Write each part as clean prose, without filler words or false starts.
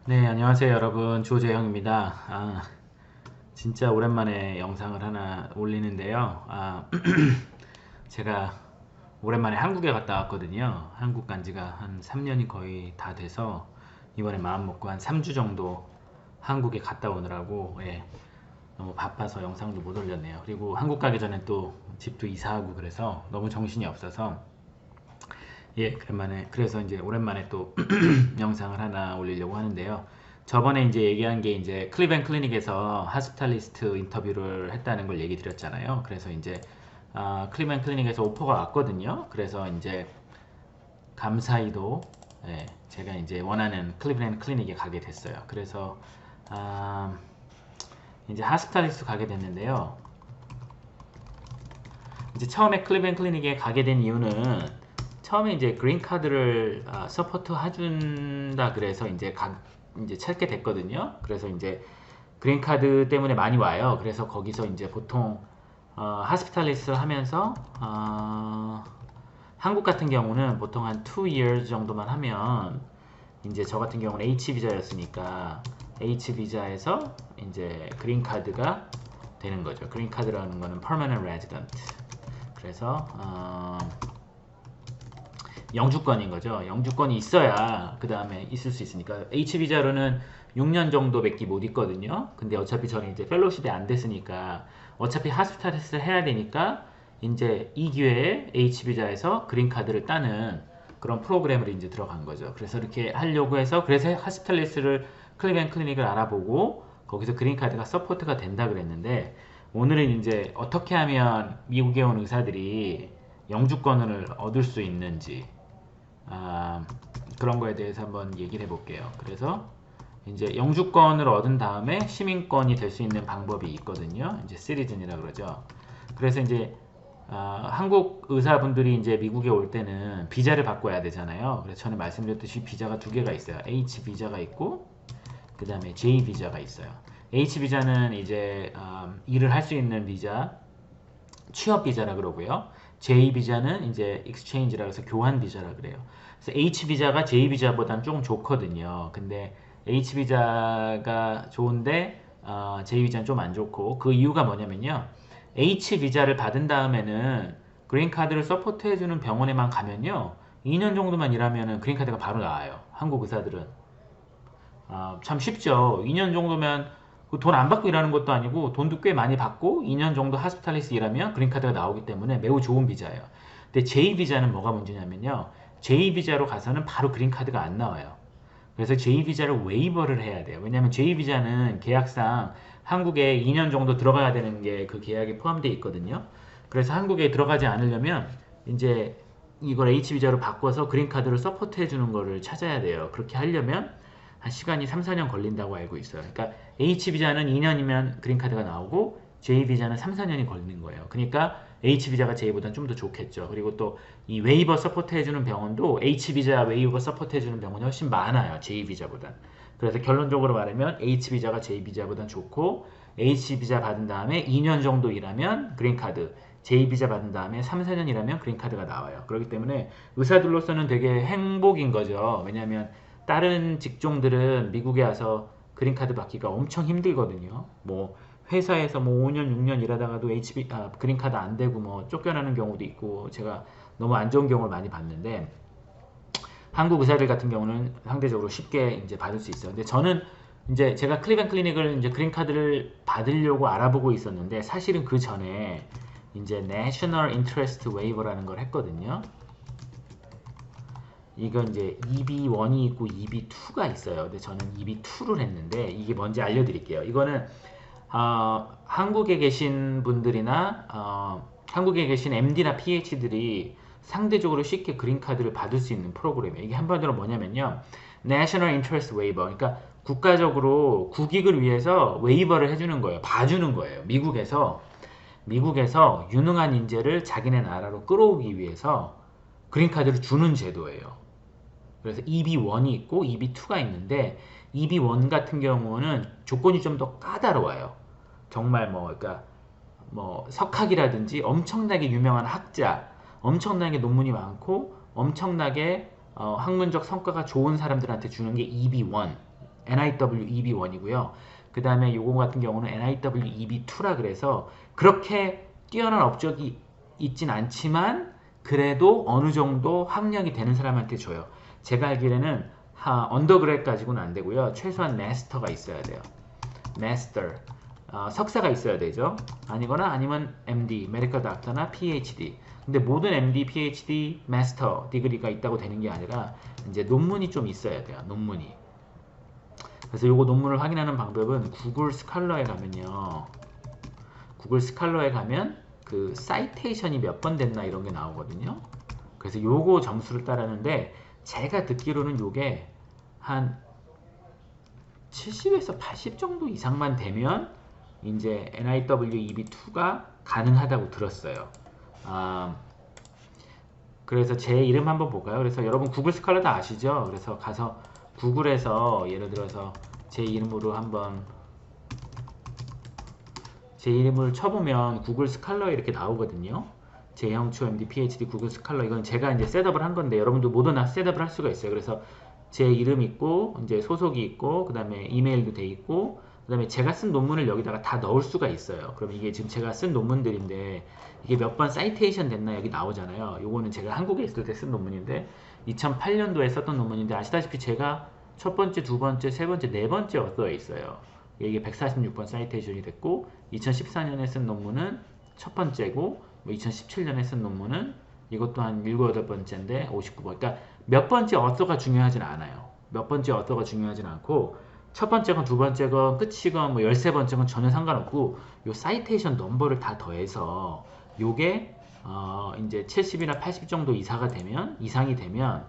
네, 안녕하세요, 여러분. 조재형입니다. 진짜 오랜만에 영상을 하나 올리는데요. 제가 오랜만에 한국에 갔다 왔거든요. 한국 간 지가 한 3년이 거의 다 돼서 이번에 마음 먹고 한 3주 정도 한국에 갔다 오느라고 너무 바빠서 영상도 못 올렸네요. 그리고 한국 가기 전에 또 집도 이사하고 그래서 너무 정신이 없어서 그래서 이제 오랜만에 또 영상을 하나 올리려고 하는데요. 저번에 이제 얘기한 게 이제 클리벤 클리닉에서 하스피탈리스트 인터뷰를 했다는 걸 얘기 드렸잖아요. 그래서 이제 클리벤 클리닉에서 오퍼가 왔거든요. 그래서 이제 감사히도 제가 이제 원하는 클리벤 클리닉에 가게 됐어요. 그래서 아, 이제 하스피탈리스트 가게 됐는데요. 이제 처음에 클리벤 클리닉에 가게 된 이유는 처음에 이제 그린 카드를 서포트 해준다 그래서 이제 찾게 됐거든요. 그래서 이제 그린 카드 때문에 많이 와요. 그래서 거기서 이제 보통 하스피탈리스트를 하면서 한국 같은 경우는 보통 한 2 years 정도만 하면 이제 저 같은 경우는 H 비자였으니까 H 비자에서 이제 그린 카드가 되는 거죠. 그린 카드라는 거는 permanent resident. 그래서 영주권인 거죠. 영주권이 있어야 그 다음에 있을 수 있으니까 H비자로는 6년 정도밖에 못 있거든요. 근데 어차피 저는 이제 펠로십이 안 됐으니까 어차피 하스피탈리스트를 해야 되니까 이제 이 기회에 H비자에서 그린카드를 따는 그런 프로그램을 이제 들어간 거죠. 그래서 이렇게 하려고 해서 그래서 하스피탈리스트를 클리벤 클리닉을 알아보고 거기서 그린카드가 서포트가 된다 그랬는데 오늘은 이제 어떻게 하면 미국에 온 의사들이 영주권을 얻을 수 있는지 아, 그런 거에 대해서 한번 얘기를 해볼게요. 그래서 이제 영주권을 얻은 다음에 시민권이 될 수 있는 방법이 있거든요. 이제 시리즌이라 그러죠. 그래서 이제 한국 의사분들이 이제 미국에 올 때는 비자를 바꿔야 되잖아요. 그래서 전에 말씀드렸듯이 비자가 두 개가 있어요. H 비자가 있고 그 다음에 J 비자가 있어요. H 비자는 이제 일을 할 수 있는 비자, 취업 비자라 그러고요. J 비자는 이제 exchange라 해서 교환 비자라 그래요. 그래서 H 비자가 J 비자보다는 조금 좋거든요. 근데 H 비자가 좋은데 J 비자는 좀 안 좋고 그 이유가 뭐냐면요. H 비자를 받은 다음에는 그린 카드를 서포트해주는 병원에만 가면요. 2년 정도만 일하면은 그린 카드가 바로 나와요. 한국 의사들은. 참 쉽죠. 2년 정도면 돈 안 받고 일하는 것도 아니고 돈도 꽤 많이 받고 2년 정도 하스피탈리스 일하면 그린카드가 나오기 때문에 매우 좋은 비자예요. 근데 J비자는 뭐가 문제냐면요. J비자로 가서는 바로 그린카드가 안 나와요. 그래서 J비자를 웨이버를 해야 돼요. 왜냐하면 J비자는 계약상 한국에 2년 정도 들어가야 되는 게 그 계약에 포함되어 있거든요. 그래서 한국에 들어가지 않으려면 이제 이걸 H비자로 바꿔서 그린카드를 서포트 해주는 거를 찾아야 돼요. 그렇게 하려면 한 시간이 3, 4년 걸린다고 알고 있어요. 그러니까 H비자는 2년이면 그린카드가 나오고 J비자는 3, 4년이 걸리는 거예요. 그러니까 H비자가 J보다는 좀 더 좋겠죠. 그리고 또 이 웨이버 서포트 해주는 병원도 H비자 웨이버 서포트 해주는 병원이 훨씬 많아요. J비자보단. 그래서 결론적으로 말하면 H비자가 J비자보단 좋고 H비자 받은 다음에 2년 정도 일하면 그린카드, J비자 받은 다음에 3, 4년 일하면 그린카드가 나와요. 그렇기 때문에 의사들로서는 되게 행복인 거죠. 왜냐하면 다른 직종들은 미국에 와서 그린카드 받기가 엄청 힘들거든요. 뭐 회사에서 뭐 5년, 6년 일하다가도 그린카드 안 되고 뭐 쫓겨나는 경우도 있고 제가 너무 안 좋은 경우를 많이 봤는데 한국 의사들 같은 경우는 상대적으로 쉽게 이제 받을 수 있어요. 근데 저는 이제 제가 클리벤 클리닉을 이제 그린카드를 받으려고 알아보고 있었는데 사실은 그 전에 이제 National Interest Waiver라는 걸 했거든요. 이건 이제 EB1이 있고 EB2가 있어요. 근데 저는 EB2를 했는데 이게 뭔지 알려드릴게요. 이거는 한국에 계신 분들이나 한국에 계신 MD나 PhD들이 상대적으로 쉽게 그린카드를 받을 수 있는 프로그램이에요. 이게 한마디로 뭐냐면요. National Interest Waiver. 그러니까 국가적으로 국익을 위해서 웨이버를 해주는 거예요. 봐주는 거예요. 미국에서 유능한 인재를 자기네 나라로 끌어오기 위해서 그린카드를 주는 제도예요. 그래서 EB1이 있고 EB2가 있는데 EB1 같은 경우는 조건이 좀 더 까다로워요. 정말 뭐 그러니까 뭐 석학이라든지 엄청나게 유명한 학자, 엄청나게 논문이 많고 엄청나게 학문적 성과가 좋은 사람들한테 주는 게 EB1 NIW EB1이고요. 그 다음에 요거 같은 경우는 NIW EB2라 그래서 그렇게 뛰어난 업적이 있진 않지만 그래도 어느 정도 학력이 되는 사람한테 줘요. 제가 알기로는 언더그레드 가지고는 안 되고요. 최소한 마스터가 있어야 돼요. 마스터. 석사가 있어야 되죠. 아니면 MD, 메디컬 닥터나 PhD. 근데 모든 MD, PhD, 마스터 디그리가 있다고 되는 게 아니라 이제 논문이 좀 있어야 돼요. 논문이. 그래서 요거 논문을 확인하는 방법은 구글 스칼러에 가면요. 구글 스칼러에 가면 그 사이테이션이 몇 번 됐나 이런 게 나오거든요. 그래서 요거 점수를 따르는데 제가 듣기로는 요게 한 70에서 80 정도 이상만 되면 이제 NIW EB2가 가능하다고 들었어요. 그래서 제 이름 한번 볼까요? 그래서 여러분 구글 스칼러 다 아시죠? 그래서 가서 구글에서 예를 들어서 제 이름으로 한번 제 이름을 쳐보면 구글 스칼러 이렇게 나오거든요. 재형초 MD PhD 구글 스칼러 이건 제가 이제 셋업을 한 건데 여러분도 뭐든 셋업을 할 수가 있어요. 그래서 제 이름 있고 이제 소속이 있고 그 다음에 이메일도 돼 있고 그 다음에 제가 쓴 논문을 여기다가 다 넣을 수가 있어요. 그럼 이게 지금 제가 쓴 논문들인데 이게 몇 번 사이테이션 됐나 여기 나오잖아요. 요거는 제가 한국에 있을 때 쓴 논문인데 2008년도에 썼던 논문인데 아시다시피 제가 첫 번째, 두 번째, 세 번째, 네 번째 어떠에 있어요. 이게 146번 사이테이션이 됐고 2014년에 쓴 논문은 첫 번째고 뭐 2017년에 쓴 논문은 이것도 한 7, 8번째인데 59번. 그러니까 몇 번째 어서가 중요하진 않아요. 몇 번째 어서가 중요하진 않고 첫 번째건 두 번째건 끝이건 뭐 13번째건 전혀 상관없고 요 사이테이션 넘버를 다 더해서 요게 이제 70이나 80 정도 이상이 되면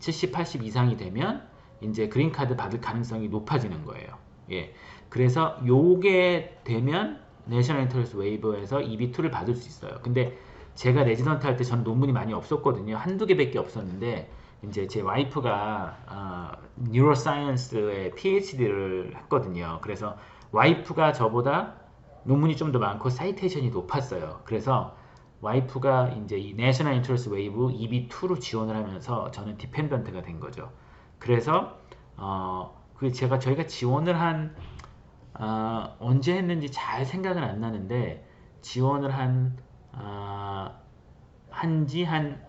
70, 80 이상이 되면 이제 그린카드 받을 가능성이 높아지는 거예요. 예. 그래서 요게 되면 내셔널 인터레스트 웨이버에서 EB2를 받을 수 있어요. 근데 제가 레지던트 할 때 저는 논문이 많이 없었거든요. 한두 개밖에 없었는데 이제 제 와이프가 뉴로사이언스에 PhD를 했거든요. 그래서 와이프가 저보다 논문이 좀 더 많고 사이테이션이 높았어요. 그래서 와이프가 이제 이 내셔널 인터레스트 웨이브 EB2로 지원을 하면서 저는 디펜던트가 된 거죠. 그래서 저희가 지원을 한 언제 했는지 잘 생각은 안 나는데 지원을 한지 한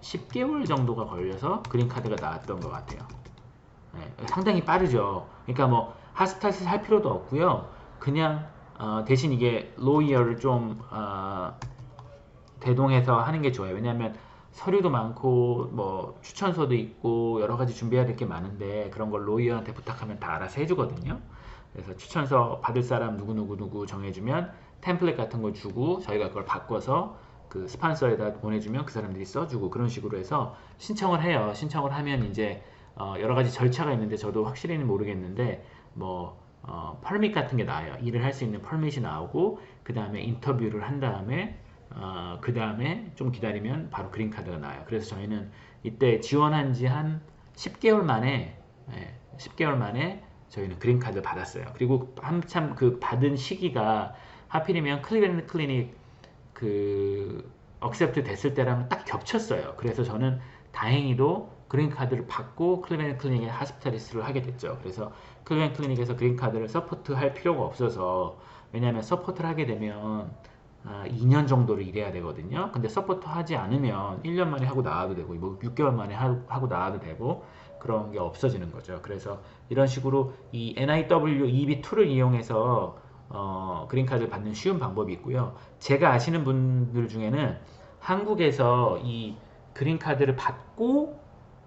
10개월 정도가 걸려서 그린카드가 나왔던 것 같아요. 네, 상당히 빠르죠. 그러니까 뭐 하스타스 할 필요도 없고요. 그냥 대신 이게 로이어를 좀 대동해서 하는 게 좋아요. 왜냐하면 서류도 많고 뭐 추천서도 있고 여러 가지 준비해야 될 게 많은데 그런 걸 로이어한테 부탁하면 다 알아서 해주거든요. 그래서 추천서 받을 사람 누구 정해주면 템플릿 같은 거 주고 저희가 그걸 바꿔서 그 스판서에다 보내주면 그 사람들이 써주고 그런 식으로 해서 신청을 해요. 신청을 하면 이제 여러 가지 절차가 있는데 저도 확실히는 모르겠는데 뭐 펄밋 같은 게 나와요. 일을 할 수 있는 펄밋이 나오고 그 다음에 인터뷰를 한 다음에 그 다음에 좀 기다리면 바로 그린카드가 나와요. 그래서 저희는 이때 지원한 지 한 10개월 만에 10개월 만에 저희는 그린카드 받았어요. 그리고 한참 그 받은 시기가 하필이면 클리블랜드 클리닉 그 억셉트 됐을 때랑 딱 겹쳤어요. 그래서 저는 다행히도 그린카드를 받고 클리블랜드 클리닉에 하스피탈리스트를 하게 됐죠. 그래서 클리블랜드 클리닉에서 그린카드를 서포트 할 필요가 없어서 왜냐하면 서포트를 하게 되면 2년 정도를 일해야 되거든요. 근데 서포트 하지 않으면 1년 만에 하고 나와도 되고 뭐 6개월 만에 하고 나와도 되고 그런 게 없어지는 거죠. 그래서 이런 식으로 이 NIW EB2를 이용해서 그린카드를 받는 쉬운 방법이 있고요. 제가 아시는 분들 중에는 한국에서 이 그린카드를 받고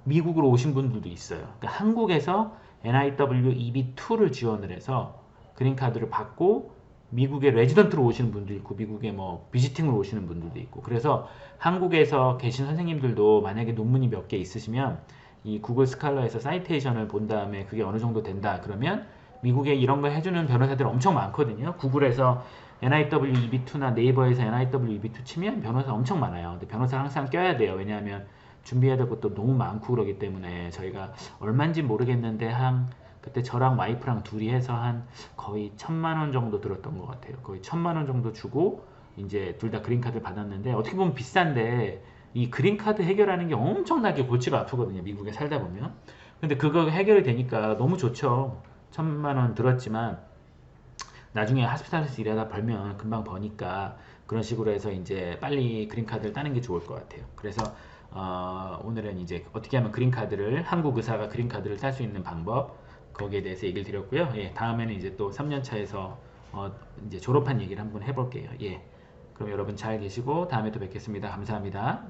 미국으로 오신 분들도 있어요. 그러니까 한국에서 NIW EB2를 지원을 해서 그린카드를 받고 미국에 레지던트로 오시는 분도 있고 미국에 뭐 비지팅으로 오시는 분들도 있고 그래서 한국에서 계신 선생님들도 만약에 논문이 몇 개 있으시면 이 구글 스칼러에서 사이테이션을 본 다음에 그게 어느 정도 된다 그러면 미국에 이런 거 해주는 변호사들 엄청 많거든요. 구글에서 NIW EB2나 네이버에서 NIW EB2 치면 변호사 엄청 많아요. 근데 변호사 항상 껴야 돼요. 왜냐하면 준비해야 될 것도 너무 많고 그러기 때문에 저희가 얼마인지 모르겠는데 그때 저랑 와이프랑 둘이 해서 한 거의 1,000만 원 정도 들었던 것 같아요. 거의 1,000만 원 정도 주고 이제 둘 다 그린카드를 받았는데 어떻게 보면 비싼데 이 그린카드 해결하는 게 엄청나게 골치가 아프거든요. 미국에 살다 보면. 근데 그거 해결이 되니까 너무 좋죠. 1,000만 원 들었지만 나중에 하스피탈에서 일하다 벌면 금방 버니까 그런 식으로 해서 이제 빨리 그린카드를 따는 게 좋을 것 같아요. 그래서 오늘은 이제 어떻게 하면 그린카드를 한국 의사가 그린카드를 딸 수 있는 방법 거기에 대해서 얘기를 드렸고요. 예, 다음에는 이제 또 3년 차에서 이제 졸업한 얘기를 한번 해볼게요. 예, 그럼 여러분 잘 계시고 다음에 또 뵙겠습니다. 감사합니다.